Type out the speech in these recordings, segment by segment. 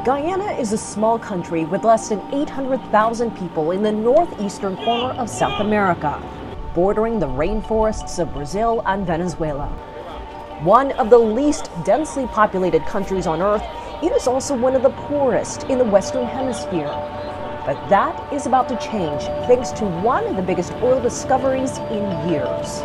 Guyana is a small country with less than 800,000 people in the northeastern corner of South America, bordering the rainforests of Brazil and Venezuela. One of the least densely populated countries on Earth, it is also one of the poorest in the Western Hemisphere. But that is about to change thanks to one of the biggest oil discoveries in years.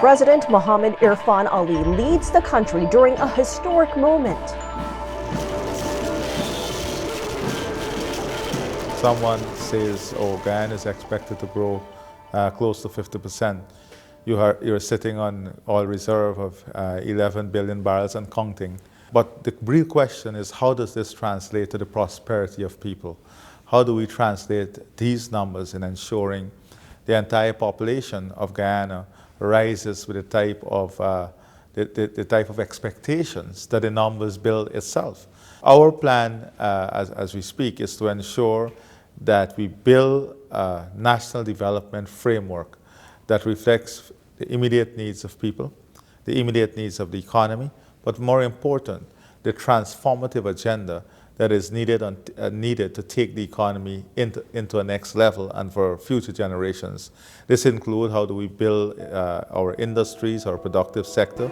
President Mohamed Irfaan Ali leads the country during a historic moment. Someone says, oh, Guyana is expected to grow close to 50%. You're sitting on oil reserve of 11 billion barrels and counting. But the real question is, how does this translate to the prosperity of people? How do we translate these numbers in ensuring the entire population of Guyana rises with the type of expectations that the numbers build itself? Our plan as we speak is to ensure that we build a national development framework that reflects the immediate needs of people, the immediate needs of the economy, but more important, the transformative agenda that is needed to take the economy into a next level and for future generations. This includes how do we build our industries, our productive sector.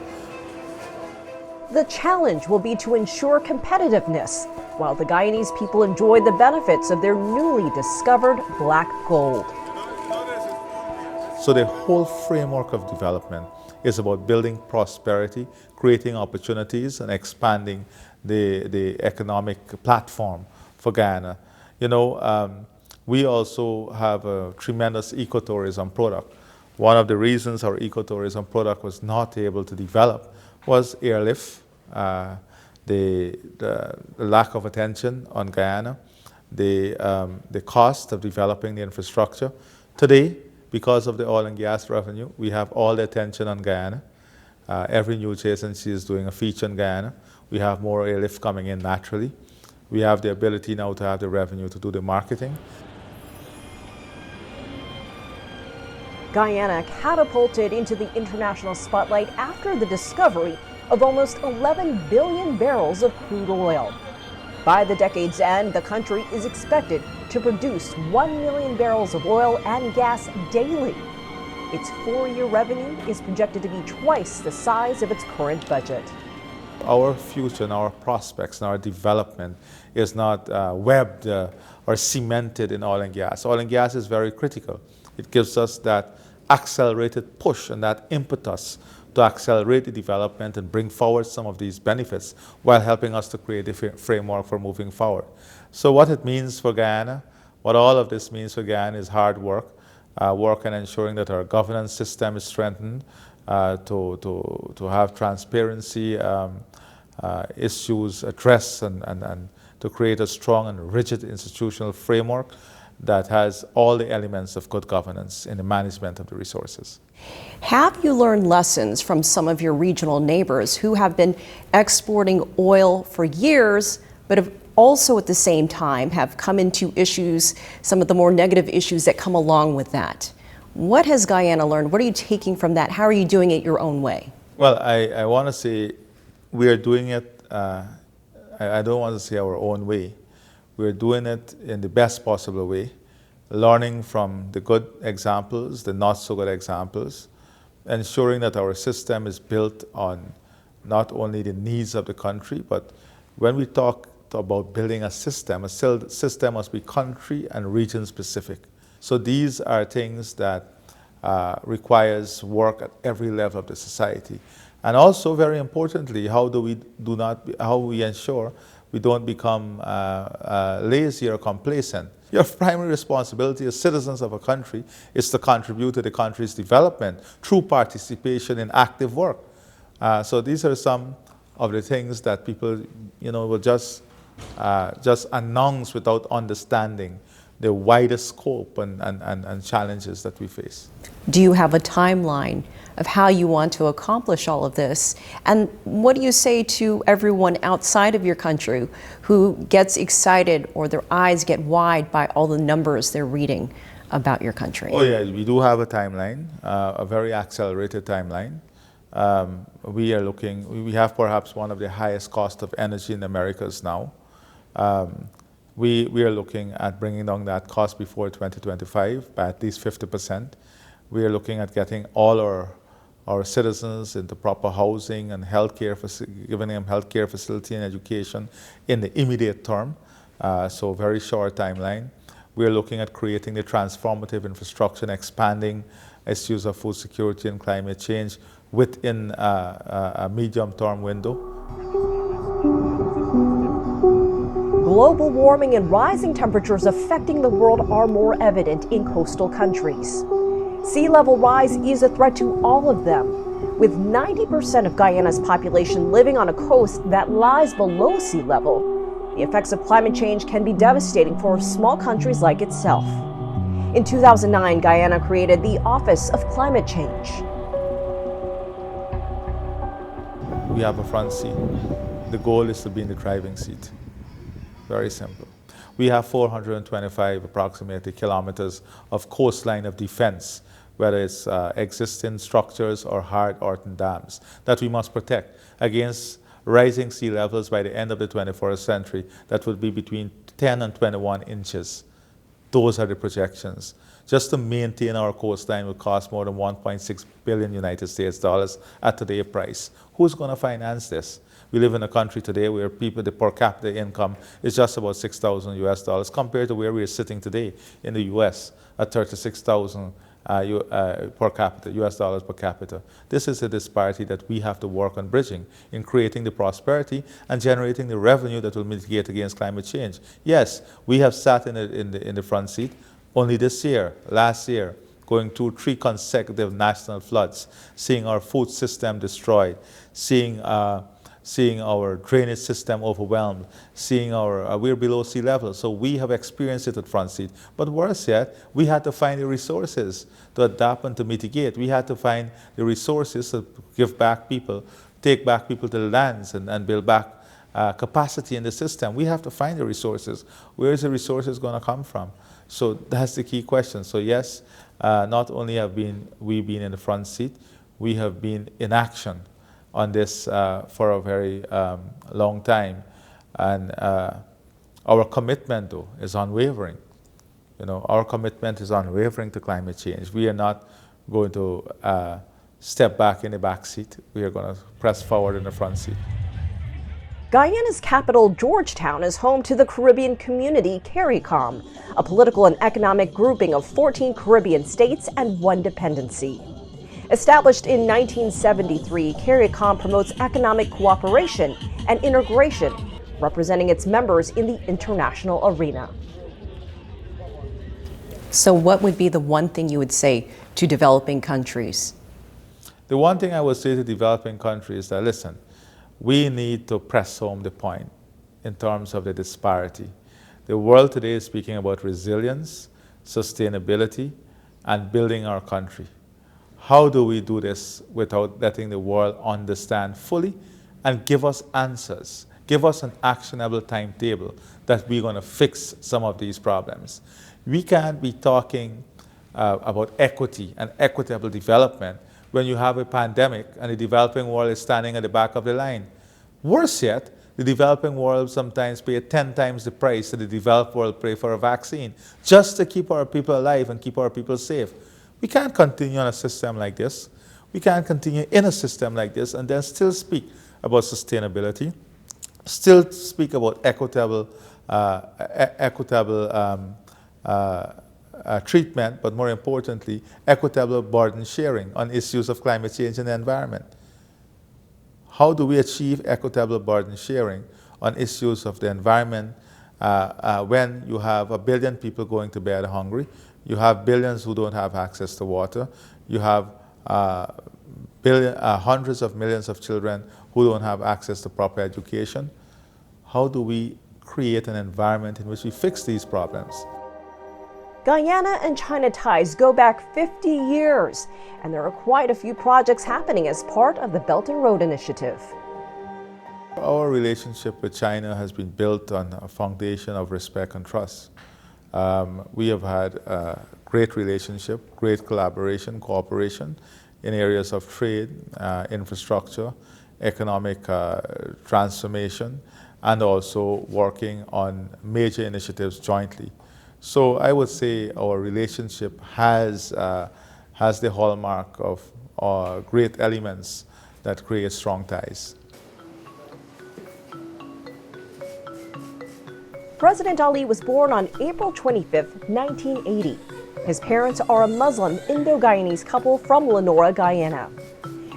The challenge will be to ensure competitiveness while the Guyanese people enjoy the benefits of their newly discovered black gold. So the whole framework of development is about building prosperity, creating opportunities, and expanding the economic platform for Guyana. You know, we also have a tremendous ecotourism product. One of the reasons our ecotourism product was not able to develop was airlift, the lack of attention on Guyana, the cost of developing the infrastructure. Today, because of the oil and gas revenue, we have all the attention on Guyana. Every news agency is doing a feature on Guyana. We have more airlift coming in naturally. We have the ability now to have the revenue to do the marketing. Guyana catapulted into the international spotlight after the discovery of almost 11 billion barrels of crude oil. By the decade's end, the country is expected to produce 1 million barrels of oil and gas daily. Its 4-year revenue is projected to be twice the size of its current budget. Our future and our prospects and our development is not webbed or cemented in oil and gas. Oil and gas is very critical. It gives us that accelerated push and that impetus to accelerate the development and bring forward some of these benefits while helping us to create a framework for moving forward. So what it means for Guyana, what all of this means for Guyana is hard work, work in ensuring that our governance system is strengthened, to have transparency issues addressed and to create a strong and rigid institutional framework that has all the elements of good governance in the management of the resources. Have you learned lessons from some of your regional neighbors who have been exporting oil for years, but have also at the same time have come into issues, some of the more negative issues that come along with that? What has Guyana learned? What are you taking from that? How are you doing it your own way? Well, I want to say we are doing it, I don't want to say our own way. We're doing it in the best possible way, learning from the good examples, the not so good examples, ensuring that our system is built on not only the needs of the country, but when we talk about building a system must be country and region specific. So these are things that requires work at every level of the society. And also, very importantly, how we ensure we don't become lazy or complacent. Your primary responsibility as citizens of a country is to contribute to the country's development through participation in active work. So these are some of the things that people, will just announce without understanding the wider scope and challenges that we face. Do you have a timeline of how you want to accomplish all of this? And what do you say to everyone outside of your country who gets excited or their eyes get wide by all the numbers they're reading about your country? Oh yeah, we do have a timeline, a very accelerated timeline. We have perhaps one of the highest cost of energy in the Americas now. We are looking at bringing down that cost before 2025 by at least 50%. We are looking at getting all our citizens into proper housing and healthcare, giving them healthcare facility and education in the immediate term. So very short timeline. We are looking at creating the transformative infrastructure and expanding issues of food security and climate change within a medium-term window. Global warming and rising temperatures affecting the world are more evident in coastal countries. Sea level rise is a threat to all of them, with 90% of Guyana's population living on a coast that lies below sea level. The effects of climate change can be devastating for small countries like itself. In 2009, Guyana created the Office of Climate Change. We have a front seat. The goal is to be in the driving seat. Very simple. We have 425 approximately kilometers of coastline of defense, whether it's existing structures or hard earthen dams, that we must protect against rising sea levels by the end of the 21st century. That would be between 10 and 21 inches. Those are the projections. Just to maintain our coastline will cost more than 1.6 billion United States dollars at today's price. Who's going to finance this? We live in a country today where the per capita income is just about 6,000 US dollars compared to where we are sitting today in the US at 36,000 per capita, US dollars per capita. This is a disparity that we have to work on bridging in creating the prosperity and generating the revenue that will mitigate against climate change. Yes, we have sat in the front seat only this year, last year, going through 3 consecutive national floods, seeing our food system destroyed, seeing our drainage system overwhelmed, seeing we're below sea level. So we have experienced it at front seat. But worse yet, we had to find the resources to adapt and to mitigate. We had to find the resources to give back people, take back people to the lands and build back capacity in the system. We have to find the resources. Where is the resources going to come from? So that's the key question. So yes, not only have we been in the front seat, we have been in action on this for a very long time. And our commitment, though, is unwavering. You know, our commitment is unwavering to climate change. We are not going to step back in the back seat. We are going to press forward in the front seat. Guyana's capital, Georgetown, is home to the Caribbean community Caricom, a political and economic grouping of 14 Caribbean states and 1 dependency. Established in 1973, Caricom promotes economic cooperation and integration, representing its members in the international arena. So what would be the one thing you would say to developing countries? The one thing I would say to developing countries is that, listen, we need to press home the point in terms of the disparity. The world today is speaking about resilience, sustainability, and building our country. How do we do this without letting the world understand fully and give us answers, give us an actionable timetable that we're going to fix some of these problems? We can't be talking about equity and equitable development when you have a pandemic and the developing world is standing at the back of the line. Worse yet, the developing world sometimes pay 10 times the price that the developed world pay for a vaccine just to keep our people alive and keep our people safe. We can't continue on a system like this. We can't continue in a system like this and then still speak about sustainability, still speak about equitable treatment, but more importantly, equitable burden sharing on issues of climate change and the environment. How do we achieve equitable burden sharing on issues of the environment when you have 1 billion people going to bed hungry, you have billions who don't have access to water, you have hundreds of millions of children who don't have access to proper education? How do we create an environment in which we fix these problems? Guyana and China ties go back 50 years, and there are quite a few projects happening as part of the Belt and Road Initiative. Our relationship with China has been built on a foundation of respect and trust. We have had great relationship, great collaboration, cooperation in areas of trade, infrastructure, economic transformation, and also working on major initiatives jointly. So I would say our relationship has the hallmark of great elements that create strong ties. President Ali was born on April 25, 1980. His parents are a Muslim Indo-Guyanese couple from Lenora, Guyana.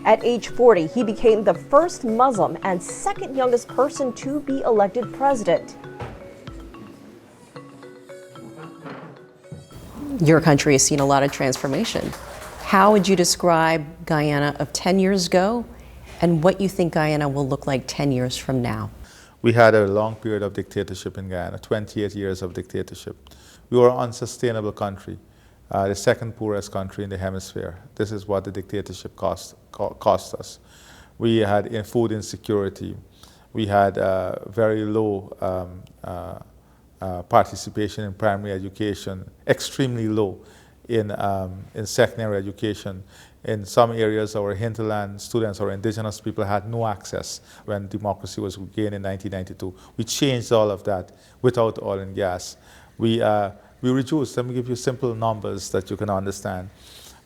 At age 40, he became the first Muslim and second youngest person to be elected president. Your country has seen a lot of transformation. How would you describe Guyana of 10 years ago and what you think Guyana will look like 10 years from now? We had a long period of dictatorship in Guyana, 28 years of dictatorship. We were an unsustainable country, the second poorest country in the hemisphere. This is what the dictatorship cost us. We had food insecurity. We had very low participation in primary education, extremely low in secondary education. In some areas, our hinterland students or indigenous people had no access when democracy was gained in 1992. We changed all of that without oil and gas. We reduced, let me give you simple numbers that you can understand.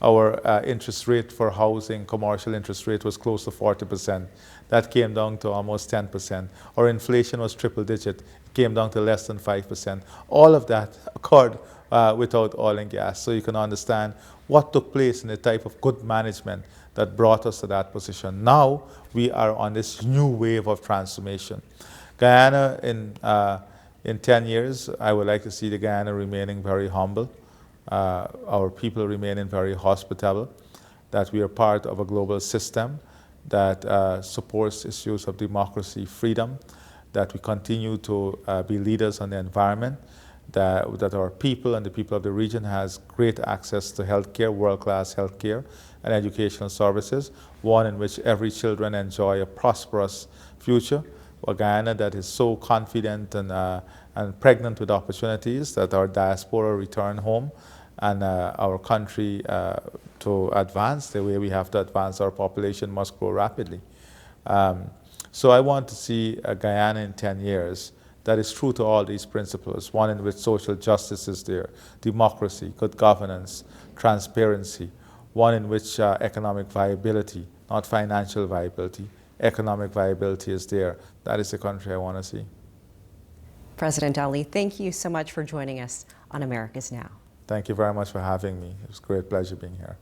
Our interest rate for housing, commercial interest rate was close to 40%. That came down to almost 10%. Our inflation was triple digit. It came down to less than 5%. All of that occurred without oil and gas. So you can understand what took place in the type of good management that brought us to that position. Now we are on this new wave of transformation. Guyana, in 10 years, I would like to see the Guyana remaining very humble, our people remaining very hospitable, that we are part of a global system that supports issues of democracy, freedom, that we continue to be leaders on the environment, that our people and the people of the region has great access to healthcare, world-class healthcare and educational services, one in which every children enjoy a prosperous future. A Guyana that is so confident and pregnant with opportunities that our diaspora return home and our country to advance the way we have to advance, our population must grow rapidly. So I want to see a Guyana in 10 years that is true to all these principles, one in which social justice is there, democracy, good governance, transparency, one in which economic viability, not financial viability, economic viability is there. That is the country I want to see. President Ali, thank you so much for joining us on America's Now. Thank you very much for having me. It was a great pleasure being here.